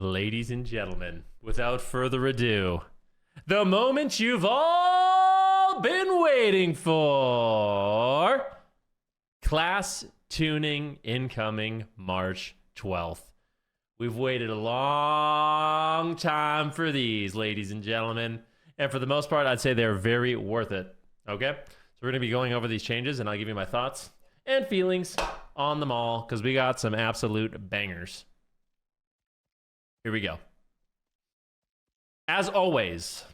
Ladies and gentlemen, without further ado, the moment you've all been waiting for. Class tuning incoming March 12th. We've waited a long time for these, ladies and gentlemen. And for the most part, I'd say they're very worth it. Okay? So we're going to be going over these changes, and I'll give you my thoughts and feelings on them all, because we got some absolute bangers. Here we go. As always,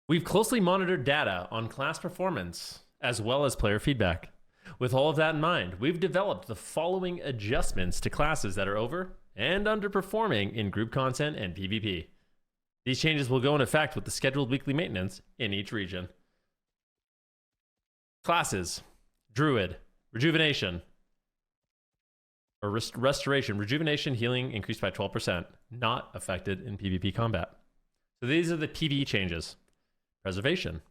we've closely monitored data on class performance, as well as player feedback. With all of that in mind, we've developed the following adjustments to classes that are over and underperforming in group content and PvP. These changes will go in effect with the scheduled weekly maintenance in each region. Classes: Druid, Rejuvenation, or Restoration. Rejuvenation healing increased by 12%, not affected in PvP combat. So these are the PvE changes. Preservation.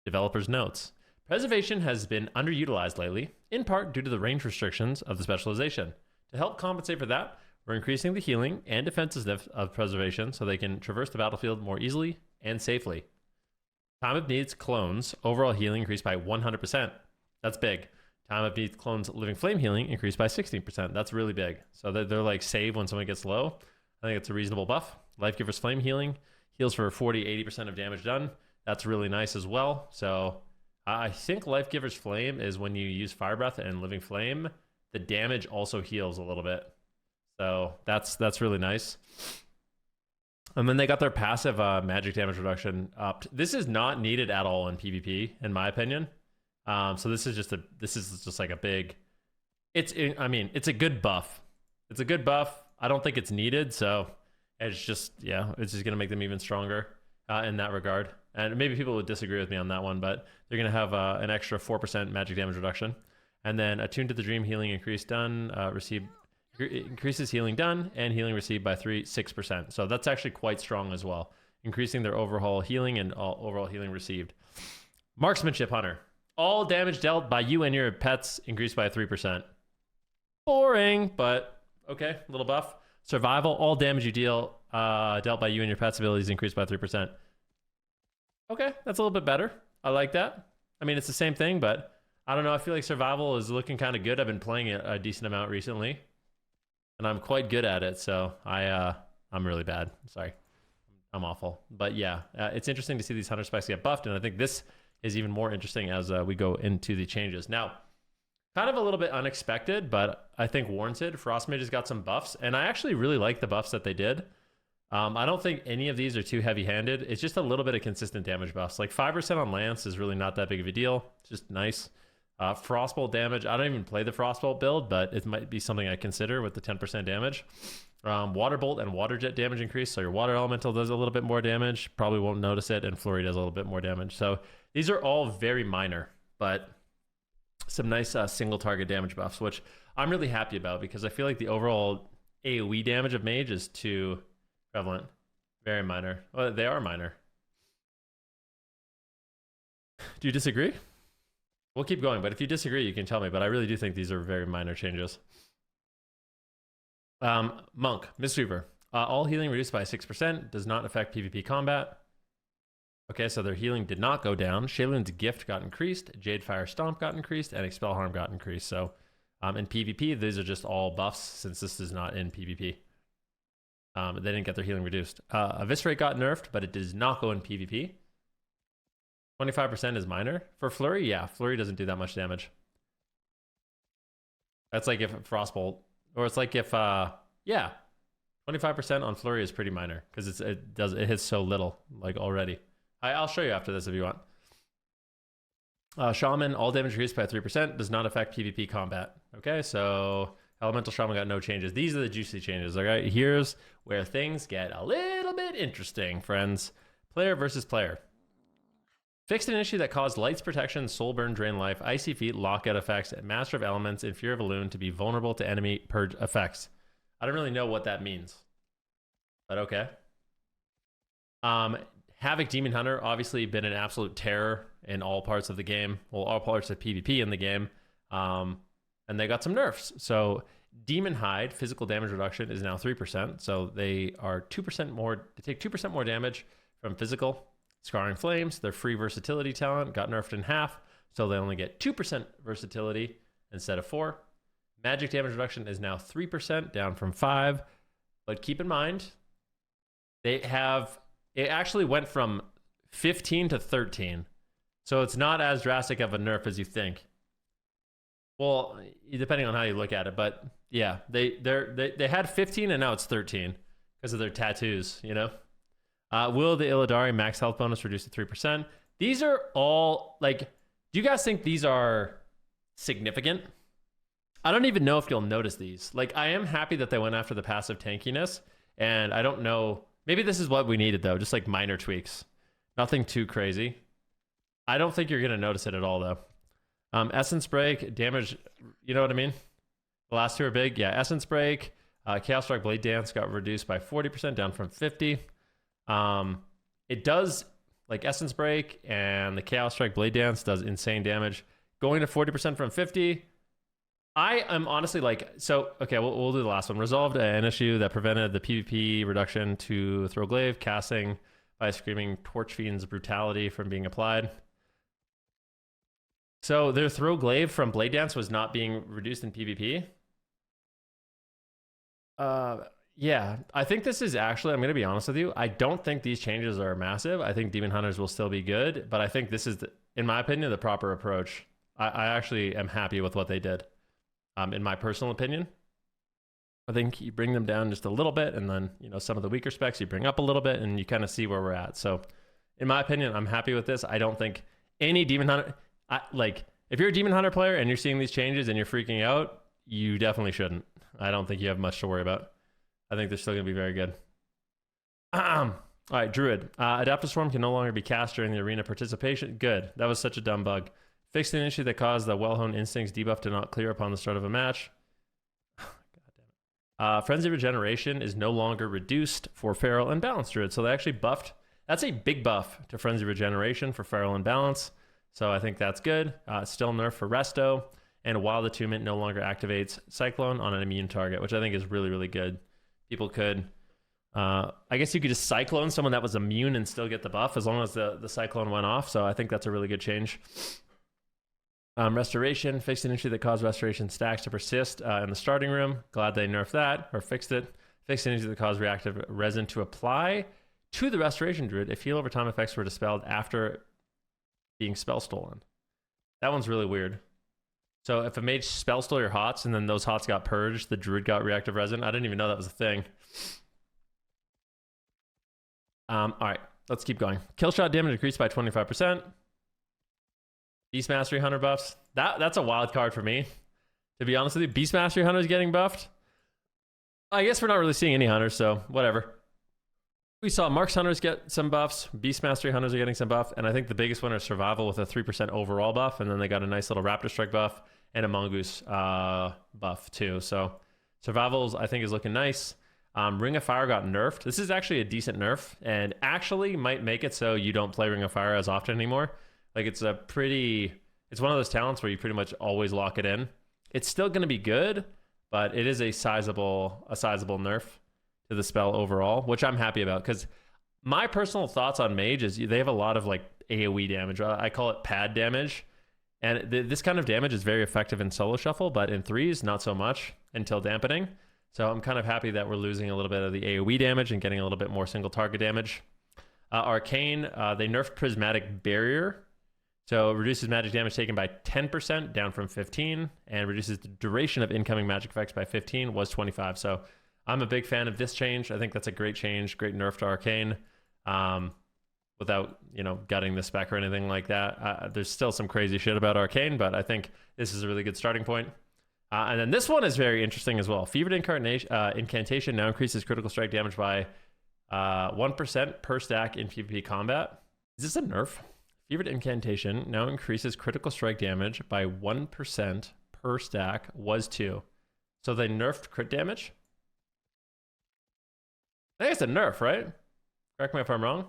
Developers' notes. Preservation has been underutilized lately, in part due to the range restrictions of the specialization. To help compensate for that, we're increasing the healing and defensiveness of Preservation so they can traverse the battlefield more easily and safely. Time of Needs clones overall healing increased by 100%. That's big. Time of Needs clones living flame healing increased by 16%. That's really big. So they're like save when someone gets low. I think it's a reasonable buff. Lifegiver's flame healing heals for 40-80% of damage done. That's really nice as well. So I think Lifegiver's flame is when you use fire breath and living flame, the damage also heals a little bit. So that's really nice. And then they got their passive magic damage reduction upped. This is not needed at all in PvP, in my opinion. So this is just like a big. It's a good buff. It's a good buff. I don't think it's needed, so it's just gonna make them even stronger in that regard. And maybe people would disagree with me on that one, but they're gonna have an extra 4% magic damage reduction, and then Attuned to the Dream healing increase done. Increases healing done and healing received by 6%. So that's actually quite strong as well, increasing their overall healing and overall healing received. Marksmanship Hunter. All damage dealt by you and your pets increased by 3%. Boring, but okay, little buff. Survival. All damage you dealt by you and your pets' abilities increased by 3%. Okay, that's a little bit better. I like that. I mean, it's the same thing, but I don't know. I feel like survival is looking kind of good. I've been playing it a decent amount recently, and I'm quite good at it. So I'm really bad. Sorry, I'm awful. But yeah, it's interesting to see these hunter specs get buffed, and I think this is even more interesting as we go into the changes. Now, kind of a little bit unexpected, but I think warranted. Frostmage has got some buffs, and I actually really like the buffs that they did. I don't think any of these are too heavy-handed. It's just a little bit of consistent damage buffs. Like 5% on Lance is really not that big of a deal. It's just nice. Frostbolt damage. I don't even play the Frostbolt build, but it might be something I consider with the 10% damage. Waterbolt and Water Jet damage increase, so your Water Elemental does a little bit more damage. Probably won't notice it, and Flurry does a little bit more damage. So these are all very minor, but some nice single target damage buffs, which I'm really happy about because I feel like the overall AoE damage of Mage is too prevalent. Very minor. Well, they are minor. Do you disagree? We'll keep going, but if you disagree, you can tell me, but I really do think these are very minor changes. Monk, Mistweaver. All healing reduced by 6%, does not affect PvP combat. Okay, so their healing did not go down. Shaylin's Gift got increased, Jadefire Stomp got increased, and Expel Harm got increased. So in PvP, these are just all buffs since this is not in PvP. They didn't get their healing reduced. Eviscerate got nerfed, but it does not go in PvP. 25% is minor. For Flurry, yeah, Flurry doesn't do that much damage. That's like if Frostbolt, or it's like if, 25% on Flurry is pretty minor because it hits so little, like already. I'll show you after this if you want. Shaman, all damage increased by 3%, does not affect PvP combat. Okay, so Elemental Shaman got no changes. These are the juicy changes, okay? Here's where things get a little bit interesting, friends. Player versus player. Fixed an issue that caused Light's Protection, Soulburn, Drain Life, Icy Feet, Lockout effects, and Master of Elements, and Fear of Elune to be vulnerable to enemy purge effects. I don't really know what that means, but okay. Havoc Demon Hunter, obviously been an absolute terror in all parts of the game. Well, all parts of PvP in the game. And they got some nerfs. So Demon Hide physical damage reduction is now 3%. So they are 2% more, they take 2% more damage from physical. Scarring Flames, their free versatility talent, got nerfed in half. So they only get 2% versatility instead of 4. Magic damage reduction is now 3%, down from 5. But keep in mind, it actually went from 15 to 13. So it's not as drastic of a nerf as you think. Well, depending on how you look at it, but yeah, they had 15 and now it's 13 because of their tattoos, you know? Will the Illidari max health bonus reduced to 3%? These are all, like, do you guys think these are significant? I don't even know if you'll notice these. Like, I am happy that they went after the passive tankiness, and I don't know, maybe this is what we needed though, just like minor tweaks. Nothing too crazy. I don't think you're gonna notice it at all though. Essence Break, damage, you know what I mean? The last two are big. Yeah, Essence Break, Chaos Strike Blade Dance got reduced by 40%, down from 50. It does, like Essence Break and the Chaos Strike Blade Dance does insane damage. Going to 40% from 50. I am honestly like, so, okay, we'll do the last one. Resolved an issue that prevented the PvP reduction to Throw Glaive, casting by Screaming Torch Fiend's brutality from being applied. So their Throw Glaive from Blade Dance was not being reduced in PvP. Yeah, I think this is actually, I'm going to be honest with you, I don't think these changes are massive. I think Demon Hunters will still be good, but I think this is, in my opinion, the proper approach. I actually am happy with what they did, in my personal opinion. I think you bring them down just a little bit, and then, you know, some of the weaker specs you bring up a little bit, and you kind of see where we're at. So, in my opinion, I'm happy with this. I don't think any Demon Hunter... like, if you're a Demon Hunter player and you're seeing these changes and you're freaking out, you definitely shouldn't. I don't think you have much to worry about. I think they're still going to be very good. All right, Druid. Adaptive Swarm can no longer be cast during the arena participation. Good. That was such a dumb bug. Fixed an issue that caused the Well-Honed Instincts debuff to not clear upon the start of a match. God damn it. Frenzy Regeneration is no longer reduced for Feral and Balanced Druid. So they actually buffed. That's a big buff to Frenzy Regeneration for Feral and Balance. So I think that's good. Still nerf for Resto. And Wild Attunement no longer activates Cyclone on an immune target, which I think is really, really good. People could, I guess you could just Cyclone someone that was immune and still get the buff as long as the Cyclone went off. So I think that's a really good change. Restoration, fixed an issue that caused restoration stacks to persist in the starting room. Glad they nerfed that, or fixed it. Fixed an issue that caused reactive resin to apply to the Restoration Druid if heal over time effects were dispelled after being spell stolen. That one's really weird. So if a mage spell stole your hots and then those hots got purged, the druid got reactive resin. I didn't even know that was a thing. All right, let's keep going. Kill shot damage increased by 25%. Beast Mastery Hunter buffs. That's a wild card for me. To be honest with you, Beast Mastery Hunter is getting buffed. I guess we're not really seeing any hunters, so whatever. We saw Marks Hunters get some buffs. Beast Mastery Hunters are getting some buff. And I think the biggest one is Survival with a 3% overall buff. And then they got a nice little Raptor Strike buff and a Mongoose buff too. So Survivals, I think, is looking nice. Ring of Fire got nerfed. This is actually a decent nerf and actually might make it so you don't play Ring of Fire as often anymore. Like it's one of those talents where you pretty much always lock it in. It's still going to be good, but it is a sizable nerf to the spell overall, which I'm happy about because my personal thoughts on Mage is they have a lot of like AoE damage. I call it pad damage. And this kind of damage is very effective in solo shuffle, but in threes, not so much until dampening. So I'm kind of happy that we're losing a little bit of the AoE damage and getting a little bit more single target damage. Arcane, they nerfed Prismatic Barrier. So it reduces magic damage taken by 10%, down from 15, and reduces the duration of incoming magic effects by 15, was 25. So I'm a big fan of this change. I think that's a great change, great nerf to Arcane. Without, gutting the spec or anything like that. There's still some crazy shit about Arcane, but I think this is a really good starting point. And then this one is very interesting as well. Fevered Incantation now increases critical strike damage by 1% per stack in PvP combat. Is this a nerf? Fevered Incantation now increases critical strike damage by 1% per stack, was 2. So they nerfed crit damage? I think it's a nerf, right? Correct me if I'm wrong.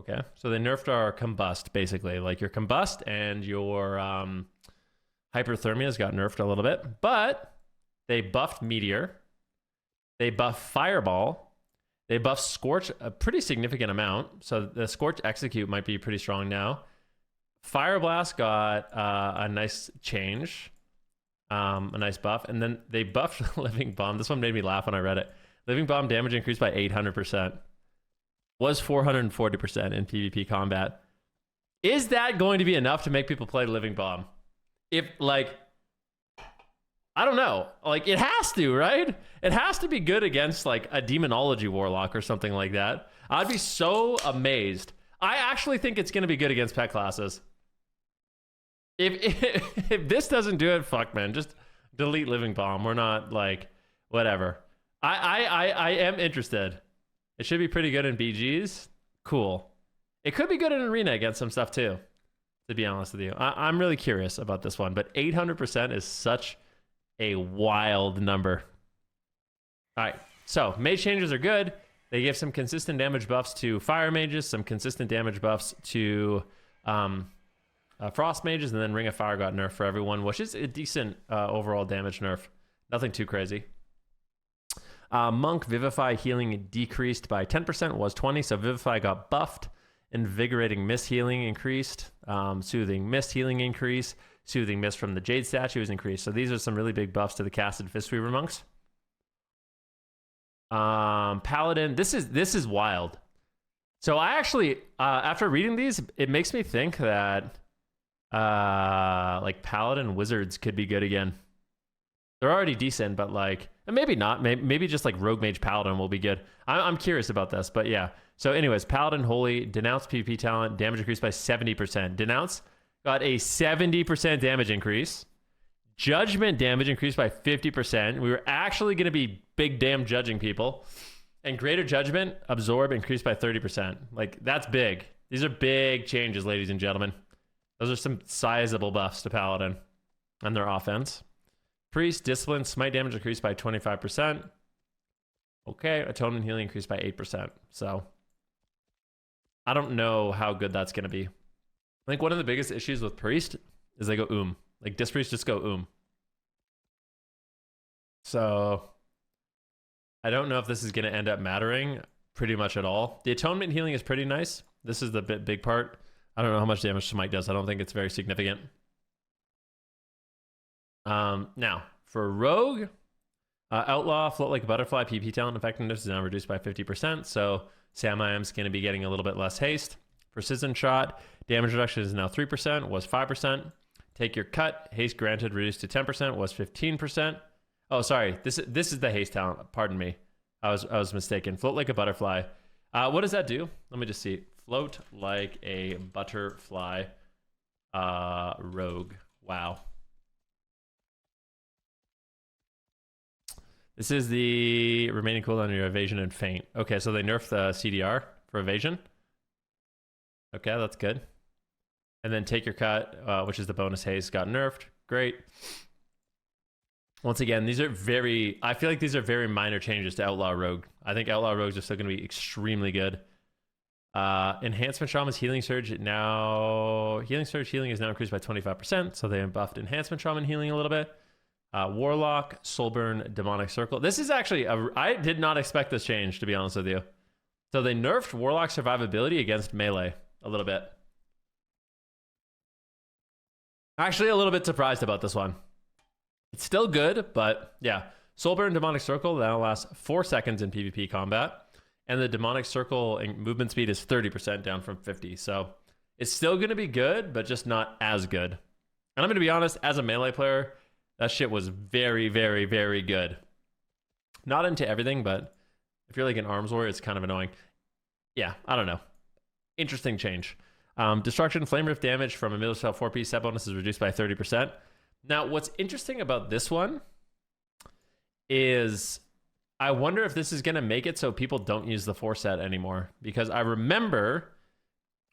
Okay, so they nerfed our combust, basically. Like your combust and your hyperthermia's got nerfed a little bit, but they buffed meteor, they buffed fireball, they buffed scorch a pretty significant amount. So the scorch execute might be pretty strong now. Fire blast got a nice change, a nice buff, and then they buffed living bomb. This one made me laugh when I read it. Living bomb damage increased by 800%. Was 440% in PvP combat. Is that going to be enough to make people play living bomb? If, like, I don't know. Like, it has to, right? It has to be good against, like, a demonology warlock or something like that. I'd be so amazed. I actually think it's going to be good against pet classes. If this doesn't do it, fuck, man. Just delete living bomb. We're not, like, whatever. I am interested. It should be pretty good in BGs. Cool. It could be good in arena against some stuff too, to be honest with you. I'm really curious about this one, but 800% is such a wild number. All right, so mage changes are good. They give some consistent damage buffs to fire mages, some consistent damage buffs to frost mages, and then Ring of Fire got nerfed for everyone, which is a decent overall damage nerf. Nothing too crazy. Monk Vivify healing decreased by 10%, was 20, so Vivify got buffed. Invigorating Mist healing increased. Soothing Mist healing increased. Soothing Mist from the Jade statue is increased. So these are some really big buffs to the casted Fistweaver monks. Paladin, this is wild. So I actually, after reading these, it makes me think that like Paladin Wizards could be good again. They're already decent, but like, and maybe not. Maybe just like Rogue Mage Paladin will be good. I'm curious about this, but yeah. So anyways, Paladin Holy, Denounce PvP talent, damage increased by 70%. Denounce got a 70% damage increase. Judgment damage increased by 50%. We were actually going to be big damn judging people. And Greater Judgment, Absorb, increased by 30%. Like, that's big. These are big changes, ladies and gentlemen. Those are some sizable buffs to Paladin and their offense. Priest, Discipline, Smite damage increased by 25%. Okay, Atonement healing increased by 8%. So, I don't know how good that's going to be. I think one of the biggest issues with Priest is they go Like, Disc Priest just go So, I don't know if this is going to end up mattering pretty much at all. The Atonement healing is pretty nice. This is the big part. I don't know how much damage Smite does. I don't think it's very significant. Now, for Rogue, Outlaw, Float Like a Butterfly, PP talent effectiveness is now reduced by 50%, so Samayam's going to be getting a little bit less haste. Precision Shot, damage reduction is now 3%, was 5%. Take Your Cut, haste granted reduced to 10%, was 15%. Oh, sorry, this is the haste talent, pardon me. I was mistaken. Float Like a Butterfly. What does that do? Let me just see. Float Like a Butterfly, Rogue. Wow. This is the remaining cooldown on your evasion and feint. Okay, so they nerfed the CDR for evasion. Okay, that's good. And then Take Your Cut, which is the bonus haste, got nerfed. Great. Once again, these are I feel like these are very minor changes to Outlaw Rogue. I think Outlaw Rogues are still going to be extremely good. Enhancement Shaman's Healing Surge Healing Surge healing is now increased by 25%, so they buffed Enhancement Shaman healing a little bit. Warlock, Soulburn, Demonic Circle. This is actually, I did not expect this change, to be honest with you. So they nerfed Warlock survivability against melee a little bit. Actually, a little bit surprised about this one. It's still good, but yeah. Soulburn, Demonic Circle now lasts 4 seconds in PvP combat. And the Demonic Circle movement speed is 30% down from 50. So it's still going to be good, but just not as good. And I'm going to be honest, as a melee player, that shit was very, very, very good. Not into everything, but if you're like an arms warrior, it's kind of annoying. Yeah, I don't know. Interesting change. Destruction, Flame Rift damage from a middle shell 4-piece set bonus is reduced by 30%. Now, what's interesting about this one is I wonder if this is going to make it so people don't use the 4 set anymore. Because I remember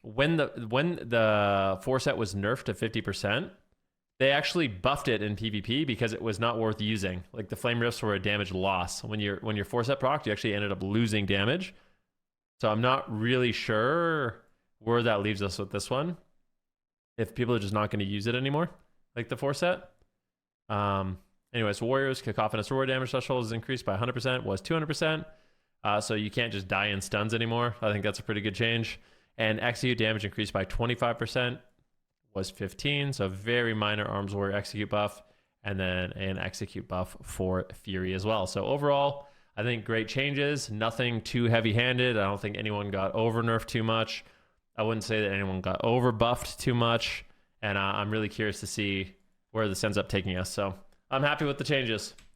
when the 4 set was nerfed to 50%, they actually buffed it in PvP because it was not worth using. Like the Flame Rifts were a damage loss. When your 4 set proc, you actually ended up losing damage. So I'm not really sure where that leaves us with this one. If people are just not going to use it anymore, like the 4 set. Anyways, Warriors, Cacophonous Roar damage threshold is increased by 100%, was 200%. So you can't just die in stuns anymore. I think that's a pretty good change. And execute damage increased by 25%, was 15. So very minor Arms Warrior execute buff. And then an execute buff for Fury as well. So overall, I think great changes. Nothing too heavy-handed. I don't think anyone got over-nerfed too much. I wouldn't say that anyone got over-buffed too much. And I'm really curious to see where this ends up taking us. So I'm happy with the changes.